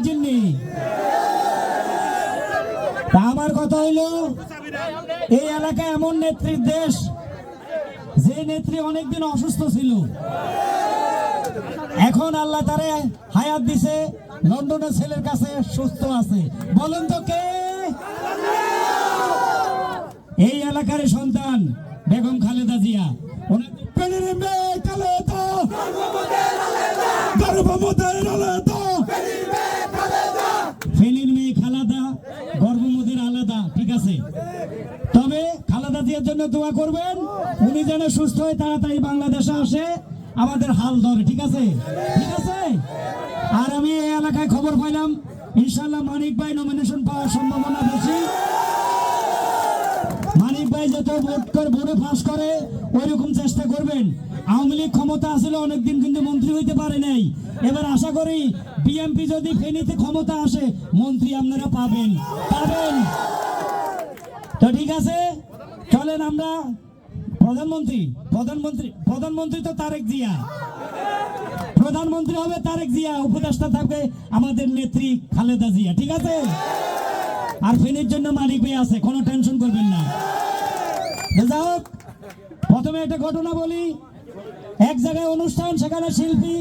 জন্য। আমার কথা হইলো এই এলাকায় এমন নেত্রীর দেশ, যে নেত্রী অনেকদিন অসুস্থ ছিল, এখন আল্লাহ তারে হায়াত দিছে, লন্ডনের ছেলের কাছে সুস্থ আছে। বলেন তো কে? এই এলাকার সন্তান বেগম খালেদা জিয়া। ফেনীর মেয়ে খালেদা, গর্ভমোদের আলাদা, ঠিক আছে। তবে খালেদা জিয়ার জন্য দোয়া করবেন, উনি যেন সুস্থ হয়ে তাড়াতাড়ি বাংলাদেশে আসে, আমাদের হাল ধরে, ঠিক আছে, ঠিক আছে। আর আমি এই এলাকায় খবর পাইলাম ইনশাল্লাহ মানিক ভাই নমিনেশন পাওয়ার সম্ভাবনা বেশি। মানিক ভাই যত ভোটে পাস করে ওইরকম চেষ্টা করবেন। আওয়ামী লীগ ক্ষমতা আসলে অনেকদিন কিন্তু মন্ত্রী হইতে পারে নাই, এবার আশা করি বিএনপি যদি ফেনীতে ক্ষমতা আসে মন্ত্রী আপনারা পাবেন। তো ঠিক আছে, চলেন আমরা প্রধানমন্ত্রী তো তারেক জিয়া, প্রধানমন্ত্রী হবে তারেক জিয়া, উপদেষ্টা থাকবে আমাদের নেত্রী খালেদা জিয়া, ঠিক আছে। আর ফেনীর জন্য মানিক ভাই আছে, কোনো টেনশন করবেন না। যাই হোক, প্রথমে একটা ঘটনা বলি। এক জায়গায় অনুষ্ঠান, সেখানে শিল্পী